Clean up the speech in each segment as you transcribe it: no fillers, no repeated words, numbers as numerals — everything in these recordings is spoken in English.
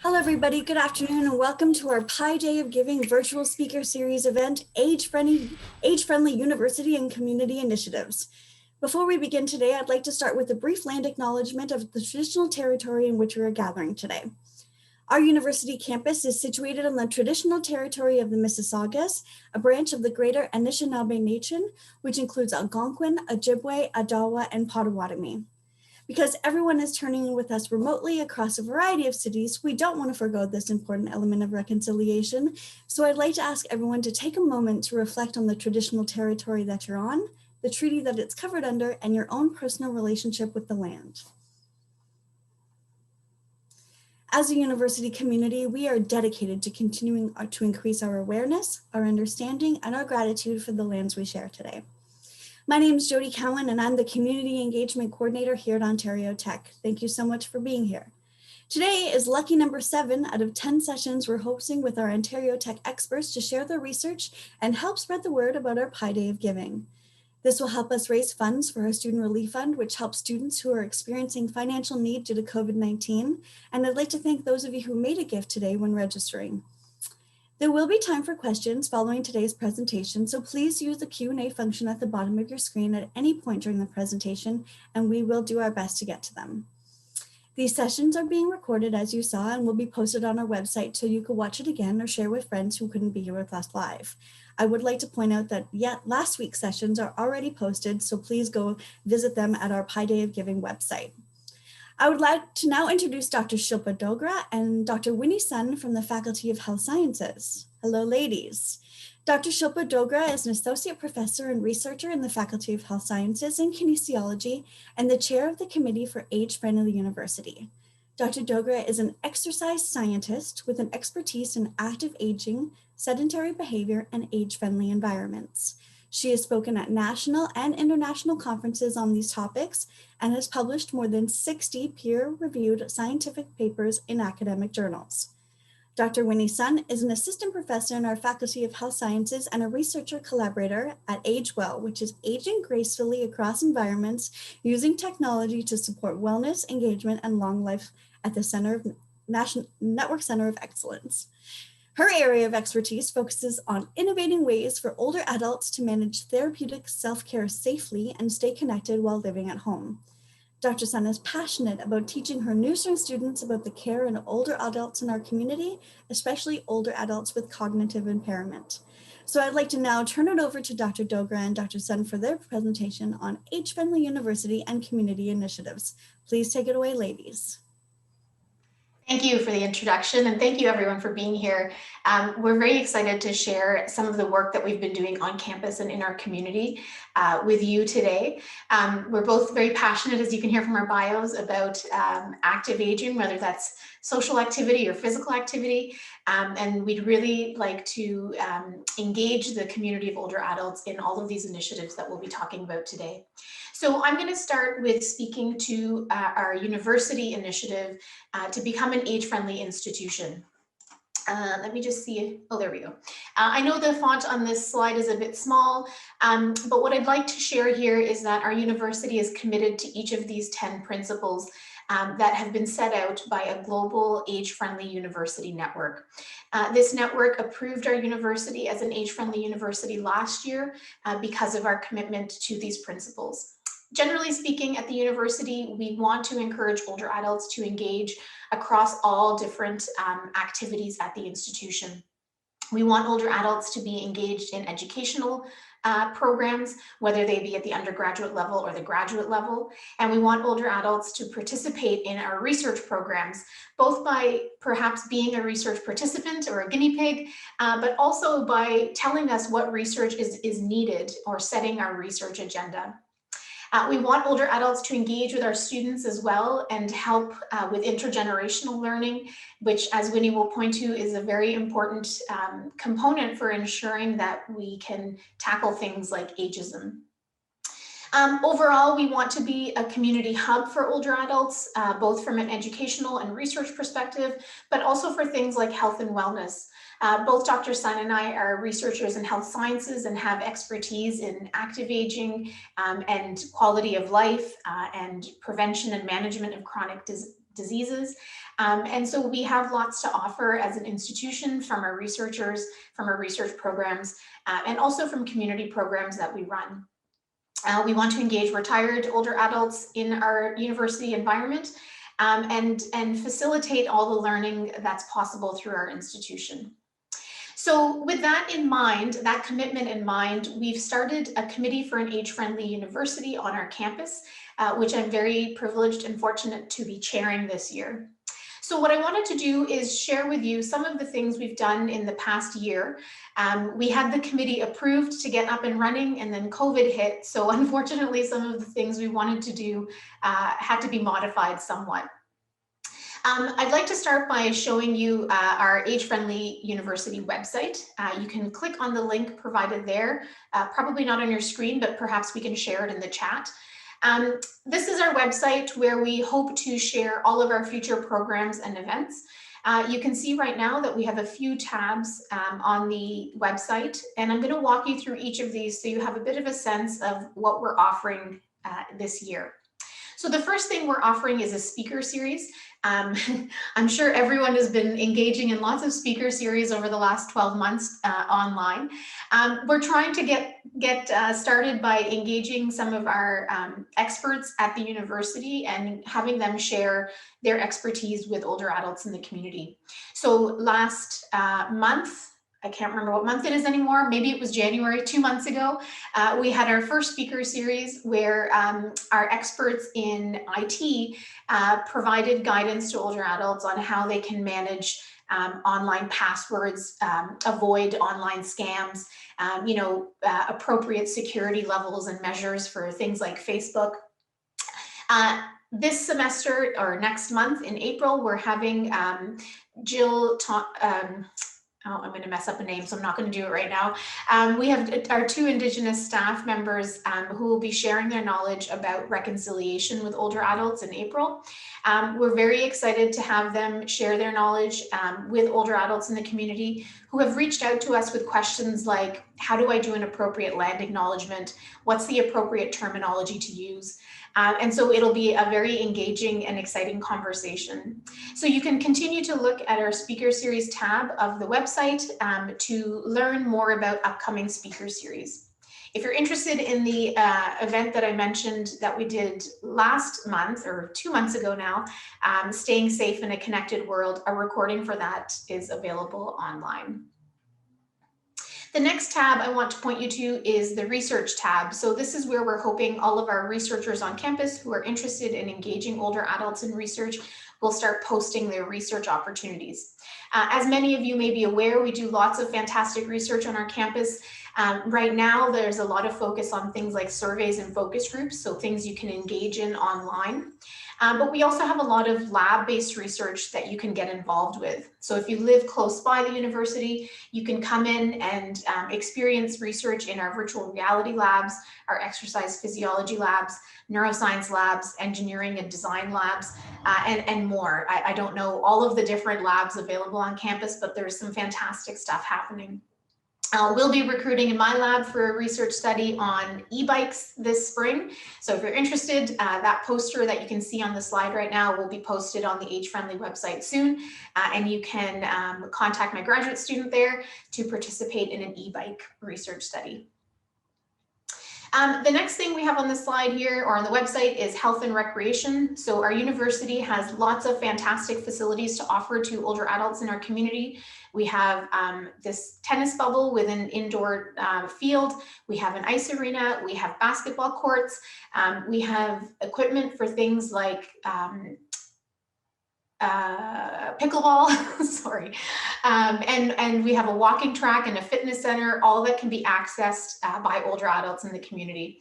Hello, everybody. Good afternoon, and welcome to our Pi Day of Giving virtual speaker series event, Age-Friendly University and Community Initiatives. Before we begin today, I'd like to start with a brief land acknowledgement of the traditional territory in which we are gathering today. Our university campus is situated on the traditional territory of the Mississaugas, a branch of the Greater Anishinaabe Nation, which includes Algonquin, Ojibwe, Odawa, and Potawatomi. Because everyone is turning in with us remotely across a variety of cities, we don't want to forgo this important element of reconciliation. So I'd like to ask everyone to take a moment to reflect on the traditional territory that you're on, the treaty that it's covered under, and your own personal relationship with the land. As a university community, we are dedicated to continuing to increase our awareness, our understanding, and our gratitude for the lands we share today. My name is Jody Cowan, and I'm the Community Engagement Coordinator here at Ontario Tech. Thank you so much for being here. Today is lucky number 7 out of 10 sessions we're hosting with our Ontario Tech experts to share their research and help spread the word about our Pi Day of Giving. This will help us raise funds for our Student Relief Fund, which helps students who are experiencing financial need due to COVID-19. And I'd like to thank those of you who made a gift today when registering. There will be time for questions following today's presentation, so please use the Q&A function at the bottom of your screen at any point during the presentation, and we will do our best to get to them. These sessions are being recorded, as you saw, and will be posted on our website so you can watch it again or share with friends who couldn't be here with us live. I would like to point out that last week's sessions are already posted, so please go visit them at our Pi Day of Giving website. I would like to now introduce Dr. Shilpa Dogra and Dr. Winnie Sun from the Faculty of Health Sciences. Hello, ladies. Dr. Shilpa Dogra is an associate professor and researcher in the Faculty of Health Sciences and Kinesiology and the chair of the Committee for Age-Friendly University. Dr. Dogra is an exercise scientist with an expertise in active aging, sedentary behavior, and age-friendly environments. She has spoken at national and international conferences on these topics and has published more than 60 peer-reviewed scientific papers in academic journals. Dr. Winnie Sun is an assistant professor in our Faculty of Health Sciences and a researcher collaborator at AgeWell, which is aging gracefully across environments using technology to support wellness, engagement, and long life at the Center of Network Center of Excellence. Her area of expertise focuses on innovating ways for older adults to manage therapeutic self-care safely and stay connected while living at home. Dr. Sun is passionate about teaching her nursing students about the care in older adults in our community, especially older adults with cognitive impairment. So I'd like to now turn it over to Dr. Dogra and Dr. Sun for their presentation on Age-Friendly University and Community Initiatives. Please take it away, ladies. Thank you for the introduction, and thank you everyone for being here. We're very excited to share some of the work that we've been doing on campus and in our community with you today. We're both very passionate, as you can hear from our bios, about active aging, whether that's social activity or physical activity, and we'd really like to engage the community of older adults in all of these initiatives that we'll be talking about today. So I'm going to start with speaking to our university initiative to become an age-friendly institution. Let me just see. Oh, there we go. I know the font on this slide is a bit small, but what I'd like to share here is that our university is committed to each of these 10 principles that have been set out by a global age-friendly university network. This network approved our university as an age-friendly university last year because of our commitment to these principles. Generally speaking, at the university, we want to encourage older adults to engage across all different activities at the institution. We want older adults to be engaged in educational programs, whether they be at the undergraduate level or the graduate level. And we want older adults to participate in our research programs, both by perhaps being a research participant or a guinea pig, but also by telling us what research is needed or setting our research agenda. We want older adults to engage with our students as well and help with intergenerational learning, which, as Winnie will point to, is a very important component for ensuring that we can tackle things like ageism. Overall, we want to be a community hub for older adults, both from an educational and research perspective, but also for things like health and wellness. Both Dr. Sun and I are researchers in health sciences and have expertise in active aging and quality of life and prevention and management of chronic diseases. And so we have lots to offer as an institution from our researchers, from our research programs, and also from community programs that we run. We want to engage retired older adults in our university environment and facilitate all the learning that's possible through our institution. So with that in mind, that commitment in mind, we've started a committee for an age-friendly university on our campus, which I'm very privileged and fortunate to be chairing this year. So what I wanted to do is share with you some of the things we've done in the past year. We had the committee approved to get up and running, and then COVID hit. So unfortunately, some of the things we wanted to do had to be modified somewhat. I'd like to start by showing you our Age-Friendly University website. You can click on the link provided there, probably not on your screen, but perhaps we can share it in the chat. This is our website where we hope to share all of our future programs and events. You can see right now that we have a few tabs on the website, and I'm going to walk you through each of these so you have a bit of a sense of what we're offering this year. So the first thing we're offering is a speaker series. I'm sure everyone has been engaging in lots of speaker series over the last 12 months online. We're trying to get started by engaging some of our experts at the university and having them share their expertise with older adults in the community. So last month, I can't remember what month it is anymore. Maybe it was January, 2 months ago. We had our first speaker series where our experts in IT provided guidance to older adults on how they can manage online passwords, avoid online scams, appropriate security levels and measures for things like Facebook. This semester or next month in April, we're having Jill I'm going to mess up a name, so I'm not going to do it right now. We have our 2 Indigenous staff members who will be sharing their knowledge about reconciliation with older adults in April. We're very excited to have them share their knowledge with older adults in the community who have reached out to us with questions like, how do I do an appropriate land acknowledgement? What's the appropriate terminology to use? And so it'll be a very engaging and exciting conversation. So you can continue to look at our speaker series tab of the website to learn more about upcoming speaker series. If you're interested in the event that I mentioned that we did last month or 2 months ago now, Staying Safe in a Connected World, a recording for that is available online. The next tab I want to point you to is the research tab. So this is where we're hoping all of our researchers on campus who are interested in engaging older adults in research will start posting their research opportunities. As many of you may be aware, we do lots of fantastic research on our campus. Right now, there's a lot of focus on things like surveys and focus groups, so things you can engage in online. But we also have a lot of lab-based research that you can get involved with. So if you live close by the university, you can come in and experience research in our virtual reality labs, our exercise physiology labs, neuroscience labs, engineering and design labs, and more. I don't know all of the different labs available on campus, but there's some fantastic stuff happening. We'll be recruiting in my lab for a research study on e-bikes this spring. So if you're interested, that poster that you can see on the slide right now will be posted on the Age-Friendly website soon. And you can contact my graduate student there to participate in an e-bike research study. The next thing we have on the slide here or on the website is health and recreation. So our university has lots of fantastic facilities to offer to older adults in our community. We have this tennis bubble with an indoor field. We have an ice arena. We have basketball courts. We have equipment for things like pickleball, sorry. And we have a walking track and a fitness center, all that can be accessed by older adults in the community.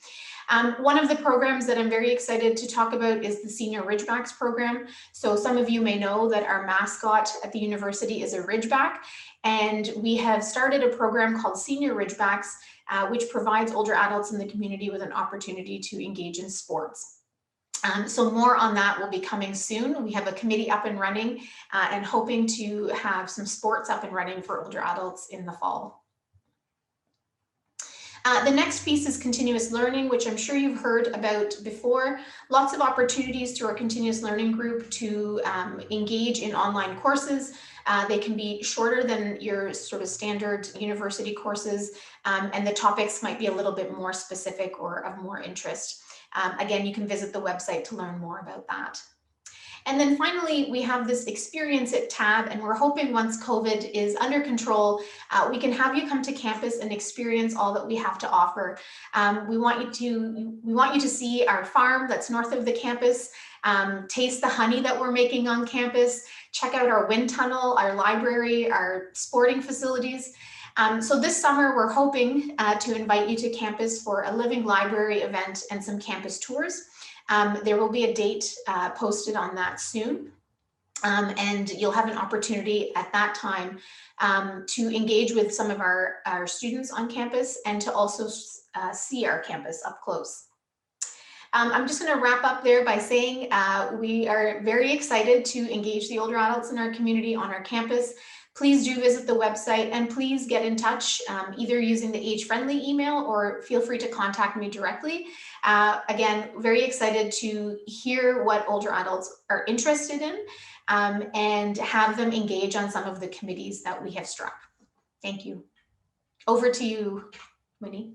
One of the programs that I'm very excited to talk about is the Senior Ridgebacks program. So some of you may know that our mascot at the university is a Ridgeback, and we have started a program called Senior Ridgebacks, which provides older adults in the community with an opportunity to engage in sports. So more on that will be coming soon. We have a committee up and running and hoping to have some sports up and running for older adults in the fall. The next piece is continuous learning, which I'm sure you've heard about before. Lots of opportunities through our continuous learning group to engage in online courses. They can be shorter than your sort of standard university courses, and the topics might be a little bit more specific or of more interest. Again, you can visit the website to learn more about that. And then finally, we have this Experience It tab, and we're hoping once COVID is under control, we can have you come to campus and experience all that we have to offer. We want you to see our farm that's north of the campus, taste the honey that we're making on campus, check out our wind tunnel, our library, our sporting facilities. So this summer, we're hoping to invite you to campus for a living library event and some campus tours. There will be a date posted on that soon, and you'll have an opportunity at that time to engage with some of our students on campus and to also see our campus up close. I'm just going to wrap up there by saying we are very excited to engage the older adults in our community on our campus. Please do visit the website and please get in touch either using the AgeFriendly email or feel free to contact me directly. Again, very excited to hear what older adults are interested in and have them engage on some of the committees that we have struck. Thank you. Over to you, Winnie.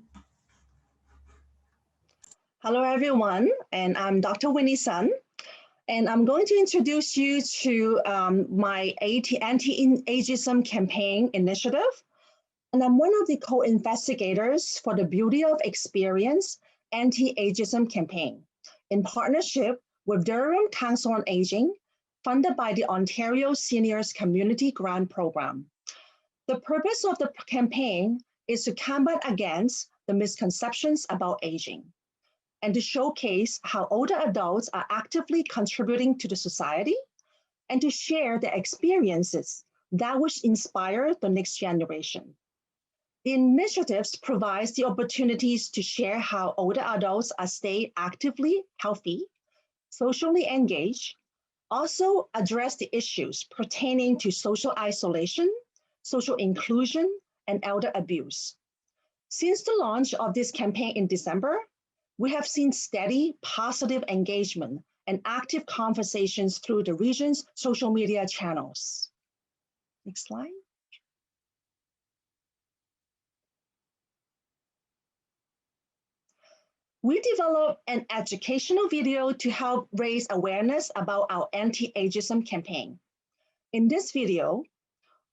Hello, everyone, and I'm Dr. Winnie Sun, and I'm going to introduce you to my Anti-Ageism Campaign initiative. And I'm one of the co-investigators for the Beauty of Experience Anti-Ageism Campaign in partnership with Durham Council on Aging, funded by the Ontario Seniors Community Grant Program. The purpose of the campaign is to combat against the misconceptions about aging and to showcase how older adults are actively contributing to the society and to share their experiences that will inspire the next generation. The initiatives provides the opportunities to share how older adults are staying actively healthy, socially engaged, also address the issues pertaining to social isolation, social inclusion, and elder abuse. Since the launch of this campaign in December, we have seen steady positive engagement and active conversations through the region's social media channels. Next slide. We developed an educational video to help raise awareness about our anti-ageism campaign. In this video,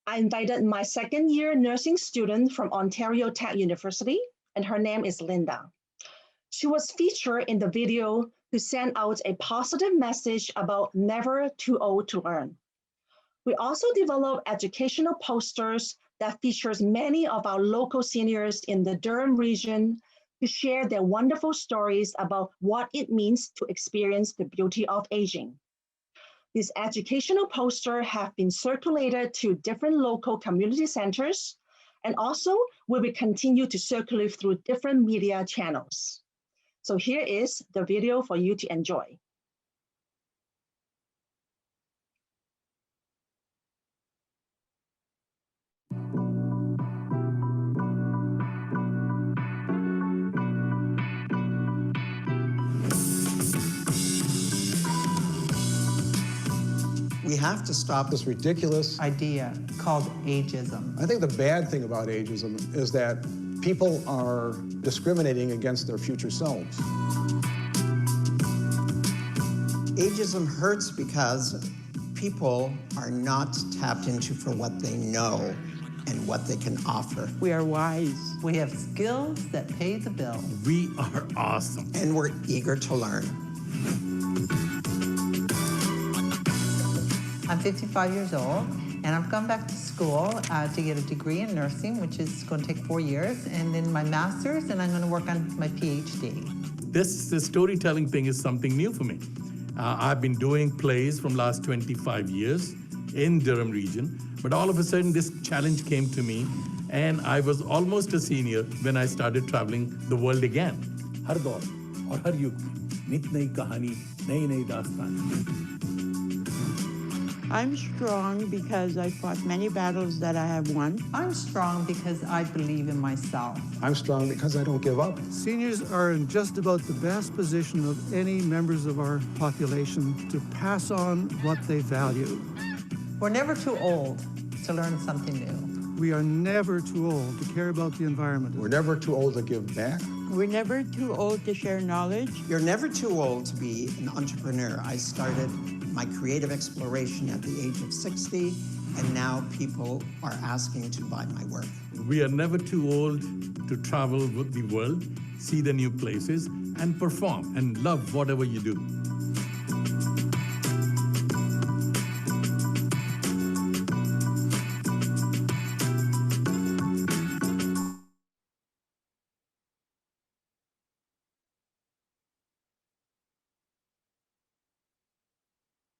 I invited my second-year nursing student from Ontario Tech University, and her name is Linda. She was featured in the video to send out a positive message about never too old to learn. We also developed educational posters that features many of our local seniors in the Durham region to share their wonderful stories about what it means to experience the beauty of aging. These educational posters have been circulated to different local community centers, and also will be continued to circulate through different media channels. So here is the video for you to enjoy. We have to stop this ridiculous idea called ageism. I think the bad thing about ageism is that people are discriminating against their future selves. Ageism hurts because people are not tapped into for what they know and what they can offer. We are wise. We have skills that pay the bill. We are awesome. And we're eager to learn. I'm 55 years old, and I've gone back to school to get a degree in nursing, which is going to take 4 years, and then my master's, and I'm going to work on my PhD. This storytelling thing is something new for me. I've been doing plays from last 25 years in Durham region, but all of a sudden this challenge came to me, and I was almost a senior when I started traveling the world again. हर दौर और हर युग में नित नई कहानी, नई नई दास्तान। I'm strong because I fought many battles that I have won. I'm strong because I believe in myself. I'm strong because I don't give up. Seniors are in just about the best position of any members of our population to pass on what they value. We're never too old to learn something new. We are never too old to care about the environment. We're never too old to give back. We're never too old to share knowledge. You're never too old to be an entrepreneur. I started my creative exploration at the age of 60, and now people are asking to buy my work. We are never too old to travel with the world, see the new places, and perform and love whatever you do.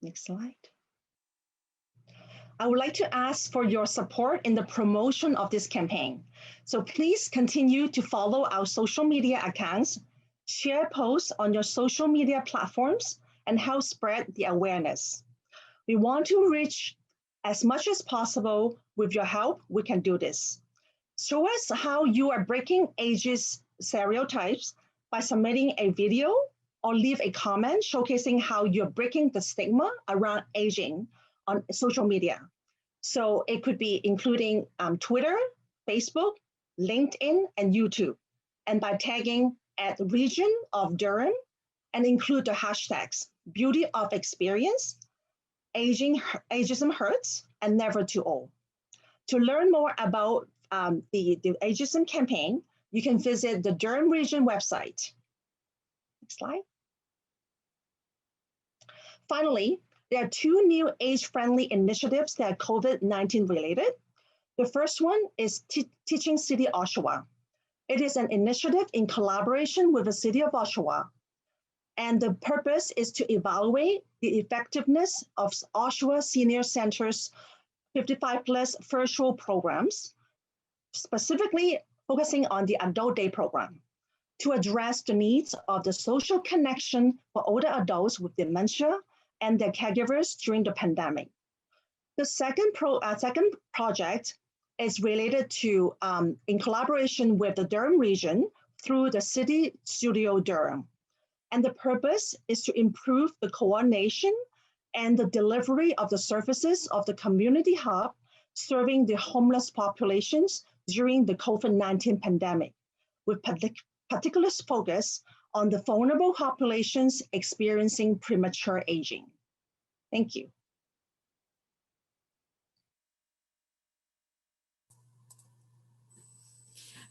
Next slide. I would like to ask for your support in the promotion of this campaign. So please continue to follow our social media accounts, share posts on your social media platforms, and help spread the awareness. We want to reach as much as possible. With your help, we can do this. Show us how you are breaking ageist stereotypes by submitting a video or leave a comment showcasing how you're breaking the stigma around aging on social media. So it could be including Twitter, Facebook, LinkedIn, and YouTube. And by tagging at region of Durham and include the hashtags beauty of experience, ageism hurts, and never too old. To learn more about the Ageism Campaign, you can visit the Durham Region website. Next slide. Finally, there are two new age-friendly initiatives that are COVID-19 related. The first one is Teaching City Oshawa. It is an initiative in collaboration with the City of Oshawa. And the purpose is to evaluate the effectiveness of Oshawa Senior Center's 55+ virtual programs, specifically focusing on the Adult Day program, to address the needs of the social connection for older adults with dementia and their caregivers during the pandemic. The second project is related to, in collaboration with the Durham region through the City Studio Durham. And the purpose is to improve the coordination and the delivery of the services of the community hub serving the homeless populations during the COVID-19 pandemic, with particular focus on the vulnerable populations experiencing premature aging. Thank you.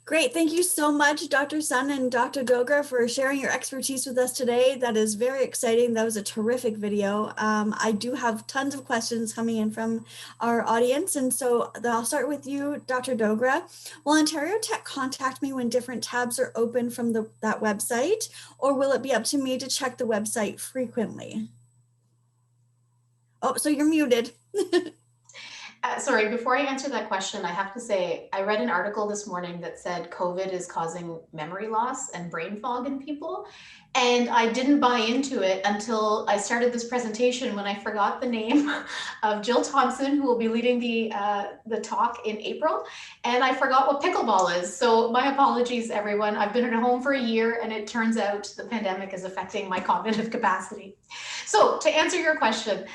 Great. Thank you so much, Dr. Sun and Dr. Dogra, for sharing your expertise with us today. That is very exciting. That was a terrific video. I do have tons of questions coming in from our audience. And so I'll start with you, Dr. Dogra. Will Ontario Tech contact me when different tabs are open from that website, or will it be up to me to check the website frequently? Oh, so you're muted. Sorry, before I answer that question, I have to say, I read an article this morning that said COVID is causing memory loss and brain fog in people. And I didn't buy into it until I started this presentation when I forgot the name of Jill Thompson, who will be leading the talk in April. And I forgot what pickleball is. So my apologies, everyone. I've been at home for a year and it turns out the pandemic is affecting my cognitive capacity. So to answer your question,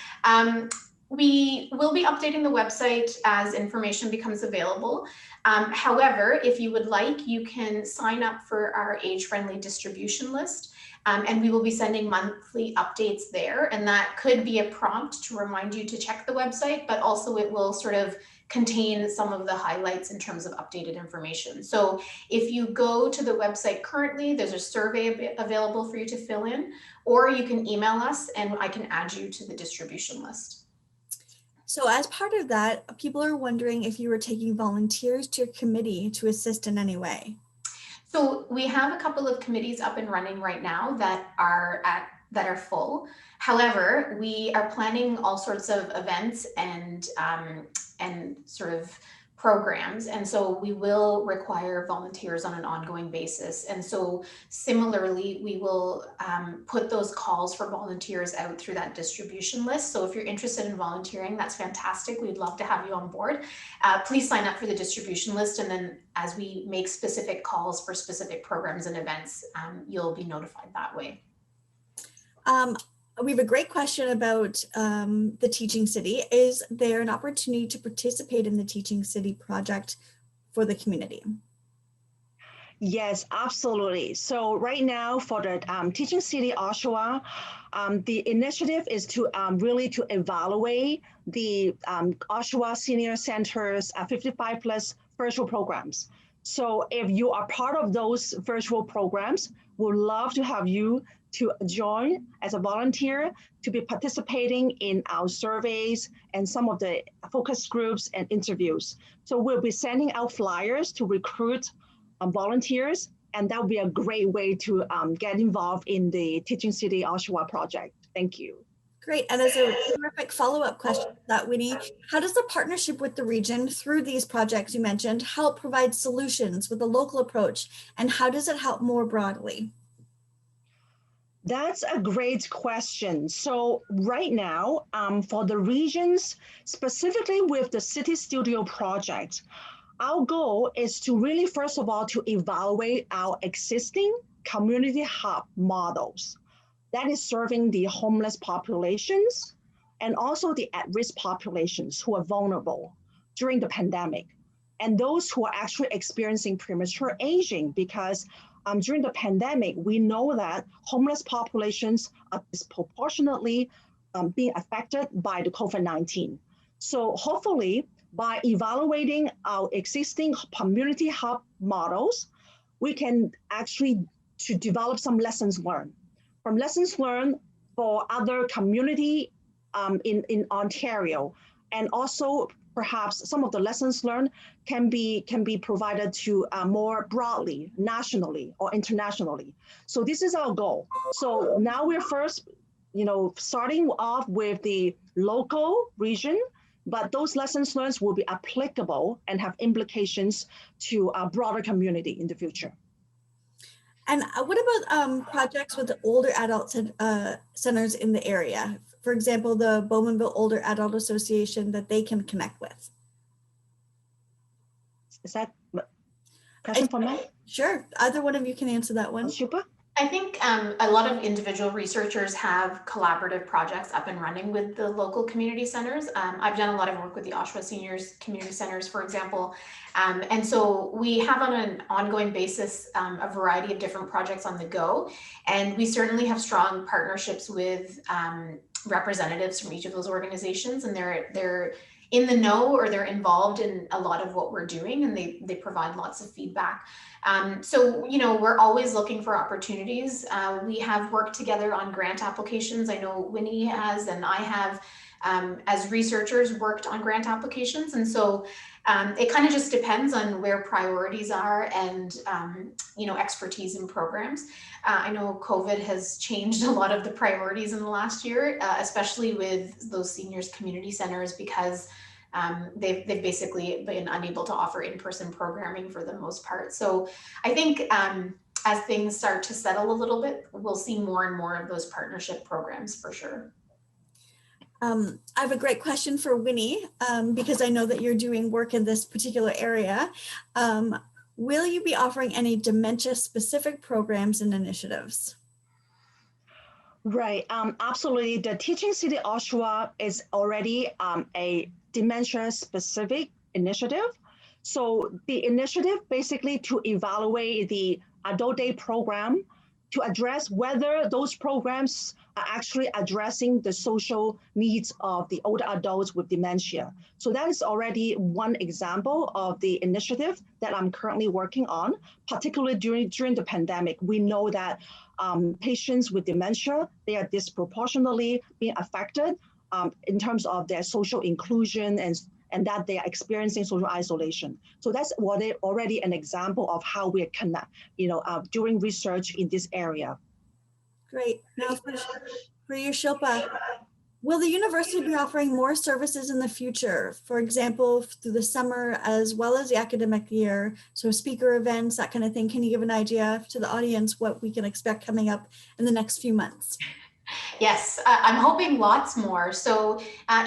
we will be updating the website as information becomes available. However, if you would like, you can sign up for our age-friendly distribution list, and we will be sending monthly updates there. And that could be a prompt to remind you to check the website, but also it will sort of contain some of the highlights in terms of updated information. So if you go to the website currently, there's a survey available for you to fill in, or you can email us and I can add you to the distribution list. So as part of that, people are wondering if you were taking volunteers to your committee to assist in any way. So we have a couple of committees up and running right now that are full. However, we are planning all sorts of events and sort of programs. And so we will require volunteers on an ongoing basis. And so similarly, we will put those calls for volunteers out through that distribution list. So if you're interested in volunteering, that's fantastic. We'd love to have you on board. Please sign up for the distribution list. And then as we make specific calls for specific programs and events, you'll be notified that way. We have a great question about the Teaching City. Is there an opportunity to participate in the Teaching City project for the community? Yes, absolutely. So right now for the Teaching City Oshawa, the initiative is to really to evaluate the Oshawa Senior Center's 55 plus virtual programs. So if you are part of those virtual programs, we'd love to have you to join as a volunteer to be participating in our surveys and some of the focus groups and interviews. So we'll be sending out flyers to recruit volunteers, and that would be a great way to get involved in the Teaching City Oshawa project. Thank you. Great, and as a terrific follow-up question to that, Winnie, how does the partnership with the region through these projects you mentioned help provide solutions with a local approach, and how does it help more broadly? That's a great question. So right now, for the regions, specifically with the City Studio project, our goal is to really, first of all, to evaluate our existing community hub models that is serving the homeless populations and also the at-risk populations who are vulnerable during the pandemic, and those who are actually experiencing premature aging, because during the pandemic, we know that homeless populations are disproportionately being affected by the COVID-19. So hopefully, by evaluating our existing community hub models, we can actually to develop some lessons learned. From lessons learned for other community in Ontario, and also perhaps some of the lessons learned can be provided to more broadly, nationally or internationally. So this is our goal. So now we're first, starting off with the local region, but those lessons learned will be applicable and have implications to a broader community in the future. And what about projects with the older adult centers in the area? For example, the Bowmanville Older Adult Association that they can connect with? Is that a question for me? Sure, either one of you can answer that one. Shilpa? I think a lot of individual researchers have collaborative projects up and running with the local community centers. I've done a lot of work with the Oshawa Seniors Community Centers, for example. And so we have on an ongoing basis a variety of different projects on the go. And we certainly have strong partnerships with representatives from each of those organizations, and they're in the know, or they're involved in a lot of what we're doing, and they provide lots of feedback. So, we're always looking for opportunities. We have worked together on grant applications. I know Winnie has, and I have, as researchers, worked on grant applications. And so it kind of just depends on where priorities are and, expertise in programs. I know COVID has changed a lot of the priorities in the last year, especially with those seniors community centers, because they've basically been unable to offer in-person programming for the most part. So I think as things start to settle a little bit, we'll see more and more of those partnership programs for sure. I have a great question for Winnie, because I know that you're doing work in this particular area. Will you be offering any dementia-specific programs and initiatives? Right, absolutely. The Teaching City Oshawa is already a dementia-specific initiative. So the initiative basically to evaluate the adult day program to address whether those programs are actually addressing the social needs of the older adults with dementia. So that is already one example of the initiative that I'm currently working on, particularly during the pandemic. We know that patients with dementia, they are disproportionately being affected in terms of their social inclusion and that they are experiencing social isolation. So that's already an example of how we connect, doing research in this area. Great. Now for you, Shilpa, Will the university be offering more services in the future? For example, through the summer as well as the academic year? So speaker events, that kind of thing. Can you give an idea to the audience what we can expect coming up in the next few months? Yes, I'm hoping lots more. So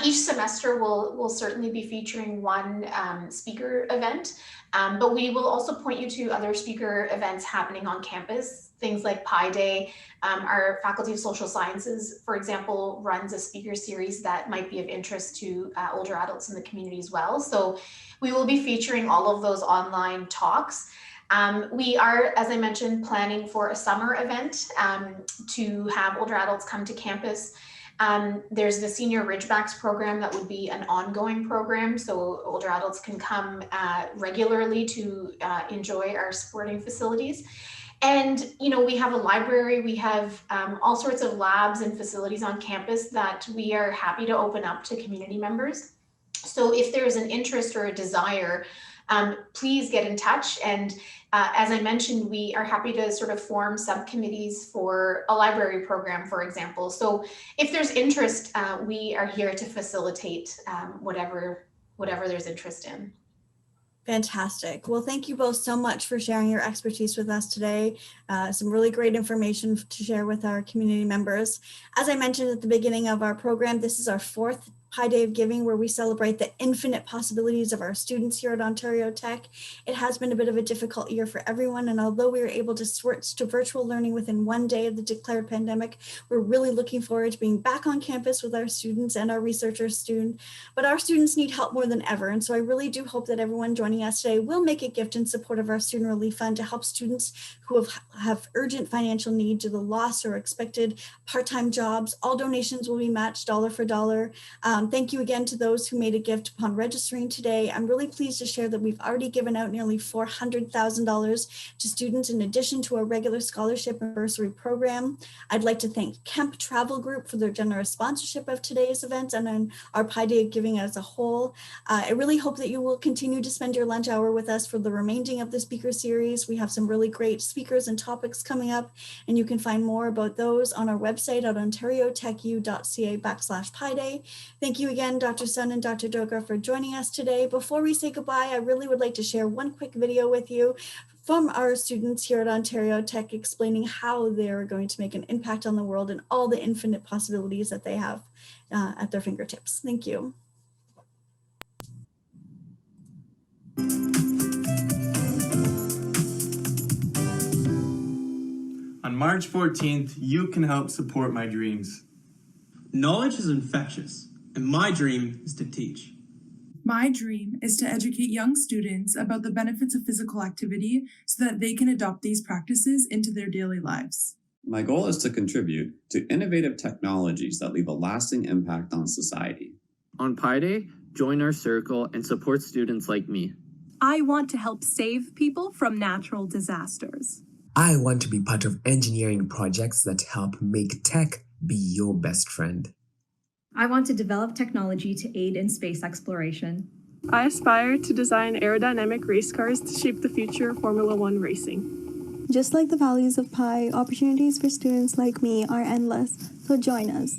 each semester will certainly be featuring one speaker event, but we will also point you to other speaker events happening on campus. Things like Pi Day. Our Faculty of Social Sciences, for example, runs a speaker series that might be of interest to older adults in the community as well. So we will be featuring all of those online talks. We are, as I mentioned, planning for a summer event to have older adults come to campus. There's the Senior Ridgebacks program that would be an ongoing program, so older adults can come regularly to enjoy our sporting facilities. And, you know, we have a library, we have all sorts of labs and facilities on campus that we are happy to open up to community members. So if there's an interest or a desire, please get in touch. And as I mentioned, we are happy to sort of form subcommittees for a library program, for example. So if there's interest, we are here to facilitate whatever there's interest in. Fantastic. Well, thank you both so much for sharing your expertise with us today. Some really great information to share with our community members. As I mentioned at the beginning of our program, this is our 4th Pi Day of Giving, where we celebrate the infinite possibilities of our students here at Ontario Tech. It has been a bit of a difficult year for everyone, and although we were able to switch to virtual learning within 1 day of the declared pandemic, we're really looking forward to being back on campus with our students and our researchers soon. But our students need help more than ever, and so I really do hope that everyone joining us today will make a gift in support of our Student Relief Fund to help students who have urgent financial need due to the loss or expected part-time jobs. All donations will be matched dollar for dollar. Thank you again to those who made a gift upon registering today. I'm really pleased to share that we've already given out nearly $400,000 to students in addition to our regular scholarship and bursary program. I'd like to thank Kemp Travel Group for their generous sponsorship of today's events and on our Pi Day of Giving as a whole. I really hope that you will continue to spend your lunch hour with us for the remaining of the speaker series. We have some really great speakers and topics coming up, and you can find more about those on our website at ontariotechu.ca/Pi Day. Thank you again, Dr. Sun and Dr. Dogra, for joining us today. Before we say goodbye, I really would like to share one quick video with you from our students here at Ontario Tech explaining how they're going to make an impact on the world and all the infinite possibilities that they have at their fingertips. Thank you. On March 14th, you can help support my dreams. Knowledge is infectious, and my dream is to teach. My dream is to educate young students about the benefits of physical activity so that they can adopt these practices into their daily lives. My goal is to contribute to innovative technologies that leave a lasting impact on society. On Pi Day, join our circle and support students like me. I want to help save people from natural disasters. I want to be part of engineering projects that help make tech be your best friend. I want to develop technology to aid in space exploration. I aspire to design aerodynamic race cars to shape the future of Formula One racing. Just like the values of Pi, opportunities for students like me are endless, so join us.